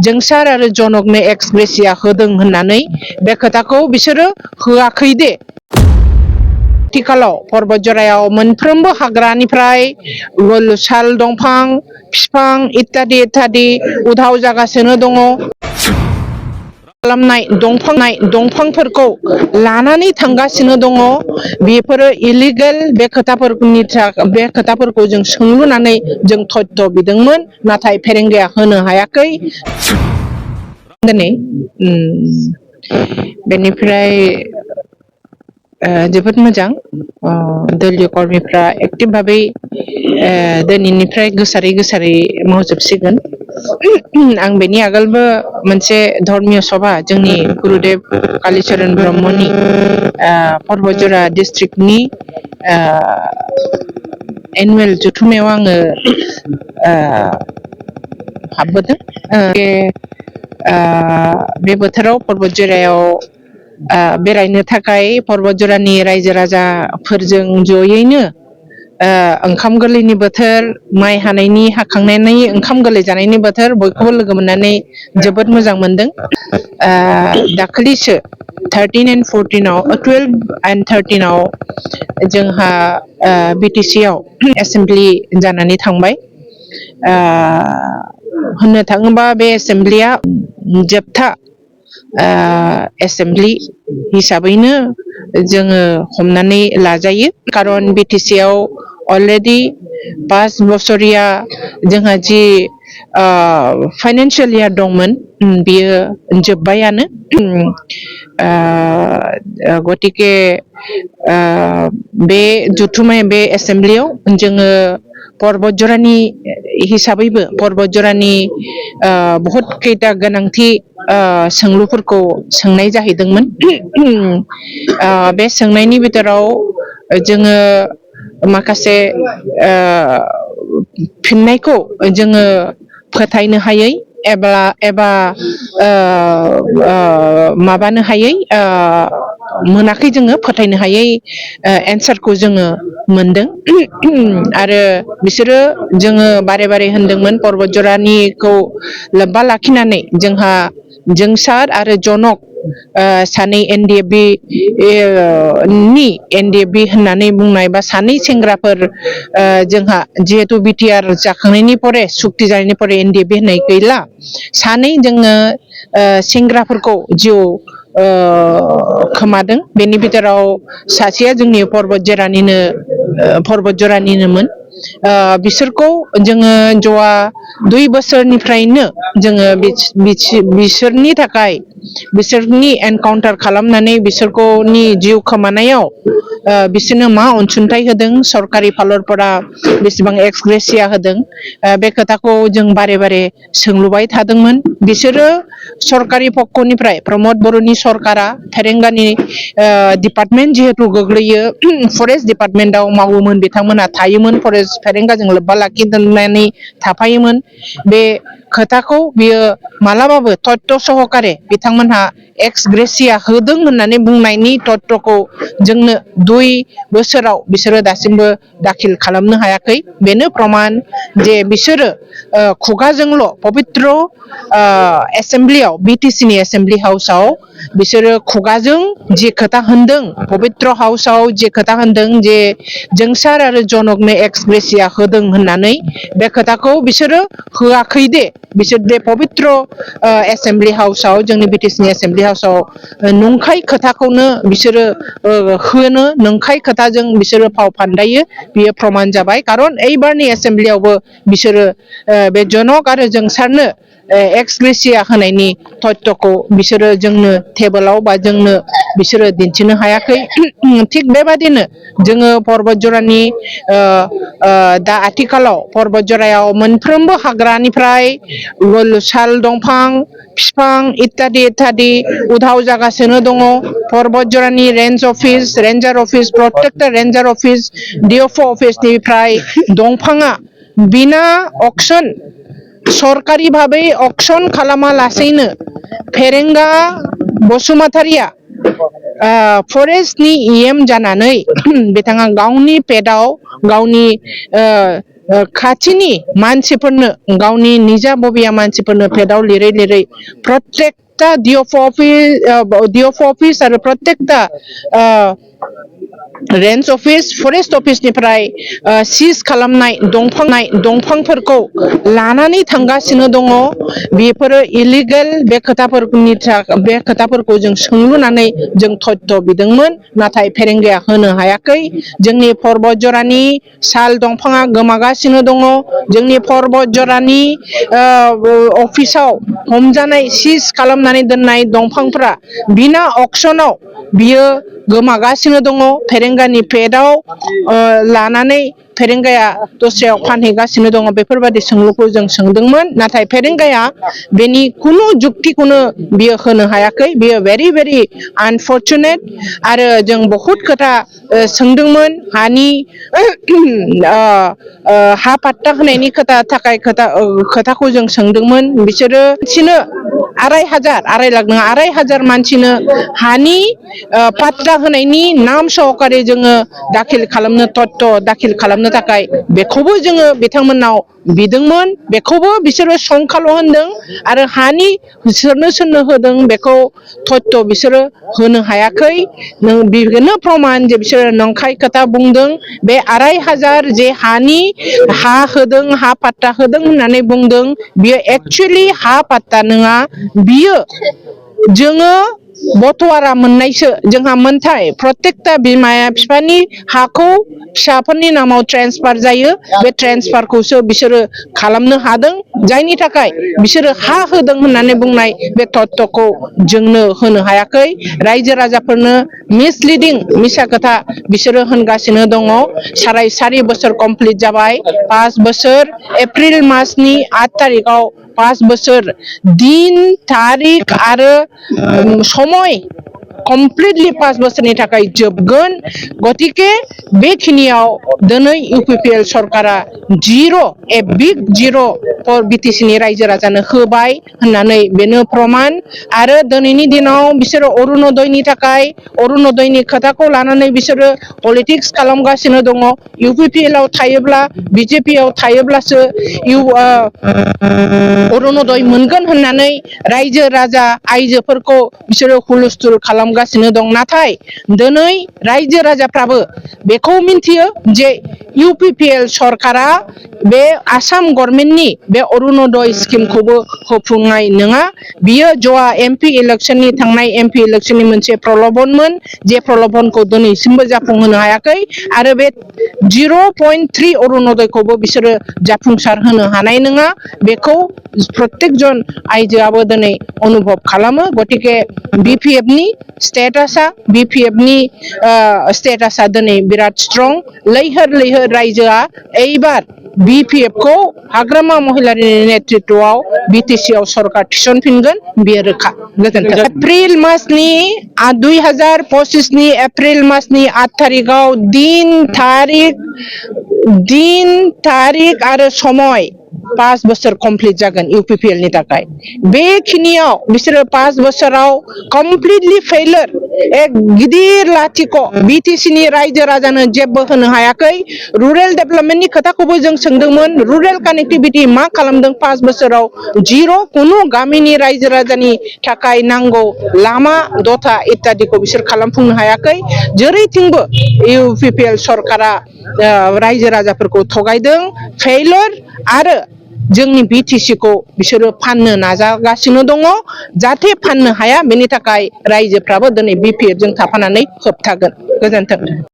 जोंसार आरो जनकनो एक्स ग्रेसिया होदों होननानै बे खोथाखौ बिसोरो होआखै दे। आथिखालाव पर्बतजरायाव मोनफ्रोमबो हाग्रानिफ्राय साल दंफां बिफां इत्यादि उधाव जागासिनो दङ। खालामनाय दंफांफोरखौ लानानै थांगासिनो दङ। बेफोरो इलिगेल। बे खोथाफोरखौ जों सोंलुनानै जों तथ्य बिदोंमोन, नाथाय फेरेंगाया होनो हायाखै। दिनै बेनिफ्राय जोबोद मोजां दलीय कर्मीफ्रा एक्टिभ भाबै दिनैनिफ्राय गोसारै मावजोबसिगोन। आं बेनि आगोलबो मोनसे धर्मीय सभा जोंनि गुरुदेव कालीचरण ब्रह्मनि पर्बतजरा डिस्ट्रिक्टनि एनुवेल जथुमायाव आङो हाबबोदों। बे बोथोराव पर्बतजरायाव बेरायनो थाखाय पर्बतजरानि रायजो राजाफोरजों जयैनो ओंखाम गोरलैनि बोथोर, माइ हाखांनायनि ओंखाम गोरलै जानायनि बोथोर, बयखौबो लोगो मोननानै जोबोद मोजां मोनदों। दाखालिसो 13 and 14 12 and 13 जोंहा BTC आव एसेमब्लि जानानै थांबाय। होननो थाङोबा बे एसेमब्लिया जोबथा एसेमब्लि हिसाबैनो जोङो हमनानै लाजायो। खारन BTC आव अलरेडि 5 बोसोरिया जोंहा जि फाइनान्सियेल इयार दंमोन बियो जोब्बायानो। गतिके बे जथुम्माया बे एसेमब्लियाव जोङो पर्बतजरानि हिसाबैबो पर्बतजरानि बहुत खैथा गोनांथि सोंलुफोरखौ सोंनाय जाहैदोंमोन। बे सोंनायनि बिथोराव जोङो माखासे फिननायखौ जोङो फोथायनो हायै एबा माबानो हायै मोनाखै, जोङो फोथायनो हायै एन्सारखौ जोङो मोनदों। आरो बिसोरो जोङो बारे होनदोंमोन पर्बतजरानिखौ लोब्बा लाखिनानै जोंहा जोंसार आरो जनक सानै NDFB होननानै बुंनाय बा सानै सेंग्राफोर जोंहा जिहेतु BTR जाखांनायनि परे सुक्ति जानायनि परे NDFB होननाय गैला। सानै जोङो सेंग्राफोरखौ जिउ खोमादों। बेनि बिथोराव सासेया जोंनि पर्बतजरानिनोमोन। बिसोरखौ जोङो जवा 2 बोसोरनिफ्रायनो जोङो बिसोरनि थाखाय बिसोरनि एनकाउन्टार खालामनानै बिसोरनि जिउ खोमानायाव बिसोरनो मा अनसुंथाइ होदों, सरकारि फालरफोरा बेसेबां एक्स ग्रेसिया होदों, बे खोथाखौ जों बारे सोंलुबाय थादोंमोन। बिसोरो सरकारि पक्षनिफ्राय प्रमद बर'नि सरकारा फेरेंगानि डिपार्टमेन्ट जिहेतु गोग्लैयो, फरेस्ट डिपार्टमेन्टआव मावोमोन, बिथांमोनहा थायोमोन, फरेस्ट फेरेंगाजों लोब्बा लाखिनानै थाफायोमोन। बे खोथाखौ बियो मालाबाबो तथ्य सहकारे बिथांमोनहा एक्स ग्रेसिया होदों होननानै बुंनायनि तथ्यखौ जोंनो 2 बोसोराव बिसोरो दासिमबो दाखिल खालामनो हायाखै। बेनो प्रमान जे बिसोरो खुगाजोंल' पबित्र एसेमब्लियाव BTCनि एसेमब्लि हाउसाव बिसोरो खुगाजों जि खोथा होनदों, पबित्र हाउसाव जे खोथा होनदों जे जोंसार आरो जनकनो एक्स ग्रेसिया होदों होननानै, बे खोथाखौ बिसोरो होआखै दे। बिसोर बे पबित्र एसेमब्लि हाउसाव, जोंनि BTCनि एसेमब्लि हाउसाव नंखाय खोथाखौनो बिसोरो होनो, नंखाय खोथाजों बिसोरो फाव फान्दायो। बियो प्रमान जाबाय। खारन एइबारनि एसेमब्लियावबो बिसोरो बे जनक आरो जोंसारनो एक्स ग्रेसिया होनायनि तथ्यखौ बिसोरो जोंनो टेबोलाव बा जोंनो बिसोरो दिन्थिनो हायाखै। थिग बेबादिनो जोङो पर्बतजरानि दा आथिखालाव पर्बतजरायाव मोनफ्रोमबो हाग्रानिफ्राय साल दंफां बिफां इत्यादि उधाव जागासिनो दङ। पर्बतजरानि रेन्जार अफिस प्रटेक्टर रेन्जार अफिस DFO अफिसनिफ्राय दंफाङा बिना अक्सन, सरकारि भाबै अक्सन खालामालासेनो फेरेंगा बसुमतारिया फरेस्टनि EM जानानै बिथाङा गावनि पेटआव गावनि खाथिनि मानसिफोरनो गावनि निजा बबिया मानसिफोरनो पेदाव लिरै लिरै प्रत्येकता डिएफ अफिस आरो प्रत्येकता रेन्ज अफिस फरेस्ट अफिसनिफ्राय सिज खालामनाय दंफांफोरखौ लानानै थांगासिनो दङ बेफोरो इलिगेल बे खोथाफोरखौ जों सोंलुनानै जों तथ्य बिदोंमोन नाथाय फेरेंगाया होनो हायाखै जोंनि पर्बतजरानि साल दंफाङा गोमागासिनो दङ जोंनि पर्बतजरानि अफिसाव हमजानाय सिज खालामनानै दोननाय दंफांफोरा बिना अक्सनाव बियो गोमागासिनो दङ फेरेंगानि पेदाव लानानै फेरेंगाया दस्रायाव फानहैगासिनो दङ बेफोरबायदि सोंलुखौ जों सोंदोंमोन नाथाय फेरेंगाया बेनि खुनु जुक्तिखौनो बियो होनो हायाखै बियो भेरि भेरि आनफर्चुनेट आरो जों बहुद खोथा सोंदोंमोन हानि हा पाट्टा होनायनि खोथाखौ जों सोंदोंमोन बिसोरो मानसिनो 2,500 लाख नङा 2,500 मानसिनो हानि पाट्टा होनायनि नाम सहकारे जोङो दाखिल खालामनो तथ्य दाखिल खालामनो थाखाय बेखौबो जोङो बिथांमोननाव बिदोंमोन बेखौबो बिसोरो संखाल' होनदों आरो हानि सोरनो होदों बेखौ तथ्य बिसोरो होनो हायाखै बेनो प्रमान जे बिसोरो नंखाय खोथा बुंदों बे 2,500 जे हानि हा होदों हा पाट्टा होदों होननानै बुंदों बियो एक्चुअली हा पाट्टा नङा बियो जोङो बटवारा मोननायसो जोंहा मोनथाय प्रत्येकता बिमाया बिफानि हाखौ फिसाफोरनि नामाव ट्रेन्सफार जायो बे ट्रेन्सफारखौसो बिसोरो खालामनो हादों जायनि थाखाय बिसोरो हा होदों होननानै बुंनाय बे तथ्यखौ जोंनो होनो हायाखै रायजो राजाफोरनो मिसलिडिं मिसा खोथा बिसोरो होनगासिनो दङ 4.5 बोसोर कमप्लिट जाबाय 5 बोसोर एप्रिल मासनि 8 तारिखाव 5 बोसोर दिन तारिख आरो समय कमप्लिटलि 5 बोसोरनि थाखाय जोबगोन गतिके बेखिनियाव दिनै इउपिपिएल सरकारा बिग जिर' बिटिसिनि रायजो राजानो होबाय होननानै बेनो प्रमान आरो दिनैनि दिनाव बिसोरो अरुनदयनि थाखाय अरुनदयनि खोथाखौ लानानै बिसोरो पलिटिक्स खालामगासिनो दङ इउपिपिएलआव थायोब्ला बिजेपिआव थायोब्लासो अरुनदय मोनगोन होननानै रायजो राजा आइजोफोरखौ बिसोरो हुलुस्थुल खालामगासिनो दं नाथाय दिनै रायजो राजाफ्राबो बेखौ मिन्थियो जे इउपिपिएल सरकारा बे आसाम गभर्नमेन्टनि बे अरुनदय स्किमखौबो होफुंनाय नङा बियो जवा थांनाय एमपि इलेक्शननि मोनसे प्रलबनमोन जे प्रलबनखौ दिनैसिमबो जाफुंहोनो हायाखै आरो बे 0.3 अरुनदयखौबो बिसोरो जाफुंसार होनो हानाय नङा बेखौ प्रत्येक जन आइजोआबो दिनै अनुभब खालामो गतिके बिपिएफनि स्टेटासा दिनै बिराद स्ट्रं लैहोर रायजोआ एइबार बिपिएफखौ हाग्रामा महिलारि नेतृत्वआव बिटिसिआव सरकार थिसनफिनगोन बेयो रोखा गोजोन्थों एप्रिल मासनि 2025 एप्रिल मासनि 8 तारिखाव दिन तारिख आरो समय 5 बोसोर कमप्लिट जागोन इउपिपिएल नि थाखाय बेखिनियाव बिसोरो 5 बोसोराव कमप्लिटलि फेलियर एक गिदिर लाथिख' बिटिसिनि रायजो राजानो जेबो होनो हायाखै रुरेल डेभेलपमेन्टनि खोथाखौबो जों सोंदोंमोन रुरेल कानेक्टिभिटि मा खालामदों 5 बोसोराव जिर' कुनु गामिनि रायजो राजानि थाखाय नांगौ लामा दथा इत्यादिखौ बिसोर खालामफुंनो हायाखै जेरैथिंबो इउपिपिएल सरकारा रायजो राजाफोरखौ थगायदों फेलियर आरो जोंनि बिटिसिखौ बिसोरो फाननो नाजागासिनो दङ जाहाथे फाननो हाया बेनि थाखाय रायजोफ्राबो दिनै बिपिएफजों थाफानानै होबथागोन गोजोन्थों।